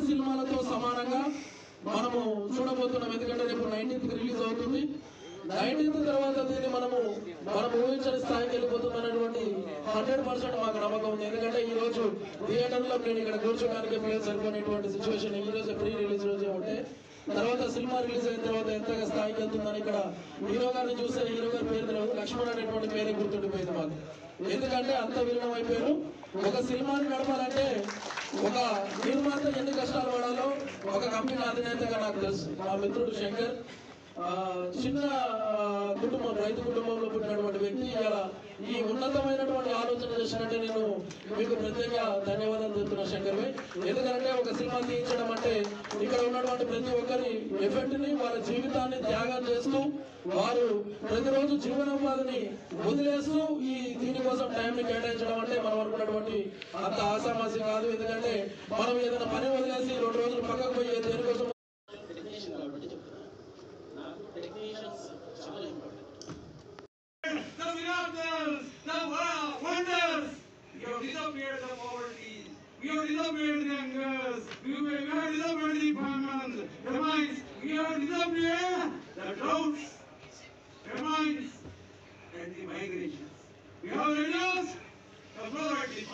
సినిమాలతో సమానంగా మనము చూడబోతున్నాం. ఎందుకంటే రేపు 19th రిలీజ్ అవుతుంది. 19th తర్వాత దీన్ని మనం ఊహించని స్థాయికి వెళ్ళిపోతుందన్నటువంటి 100% మాకు నమ్మకం ఉంది. ఎందుకంటే ఈ రోజు థియేటర్లో నేను ఇక్కడ కూర్చోడానికి ప్లేస్ సరిపోయినటువంటి సిచ్యువేషన్ ఈ రోజు ప్రీ రిలీజ్ రోజే ఉంటే, తర్వాత సినిమా రిలీజ్ అయిన తర్వాత ఎంతగా స్థాయికి వెళ్తుందని ఇక్కడ హీరో గారిని చూస్తే హీరో గారి పేరు తెలియదు, లక్ష్మణ్ అనేటువంటి పేరే గుర్తుండిపోయింది మాకు. ఎందుకంటే అంత విలీనం అయిపోయారు. ఒక సినిమాని నడపాలంటే ఒక నిర్మాత ఎన్ని కష్టాలు పడాలో ఒక కంపెనీ అధినేతగా నాకు తెలుసు. మా మిత్రుడు శంకర్ చిన్న కుటుంబం, రైతు కుటుంబంలో పుట్టినటువంటి వ్యక్తి ఇలా ఈ ఉన్నతమైనటువంటి ఆలోచన చేసినట్టే నేను మీకు ప్రత్యేక ధన్యవాదాలు చెప్తున్నా శంకర్ భాయ్. ఎందుకంటే ఒక సినిమా తీయించడం అంటే ఇక్కడ ఉన్నటువంటి ప్రతి ఒక్కరి ఎఫెక్ట్ ని, వాళ్ళ జీవితాన్ని త్యాగం చేస్తూ వారు ప్రతిరోజు జీవనోపాధిని వదిలేస్తూ ఈ దీనికోసం టైంని కేటాయించడం అంటే మనం అనుకున్నటువంటి అంత ఆసామాసి కాదు. ఎందుకంటే మనం ఏదైనా పని వదిలేసి 2 రోజులు పక్కకు పోయి దేనికోసం the miracles, the wonders. We have disappeared the poverty. We have disappeared the hungers. We have disappeared the famines, famines. We have disappeared the droughts, famines, and the migrations. We have reduced the poverty,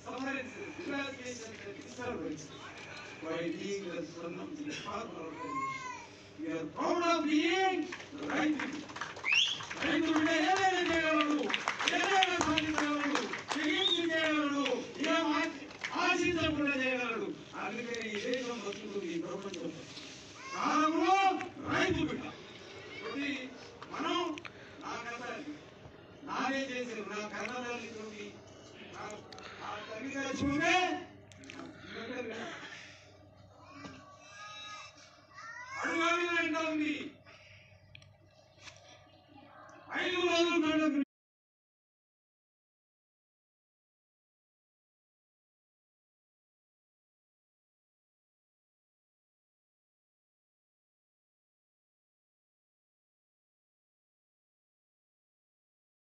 sufferances, devastations, and disturbances by being the son of the Father of the nation. We are proud of being the right people. రైతు బిడ్డ ఏదైనా చేయగలడు, ఏదైనా సాధించగలడు, తెగించగలడు, ఏం ఆశించకుండా చేయగలడు. అందుకని ఈ దేశం బతుకుతుంది, ఈ ప్రపంచం కాలంలో రైతు బిడ్డ. ప్రతి మనం నా కథ నానే చేసిన నా కన్నదాన్ని ఆ తల్లి చచ్చిపోతే అడుగు అంటా ఉంది.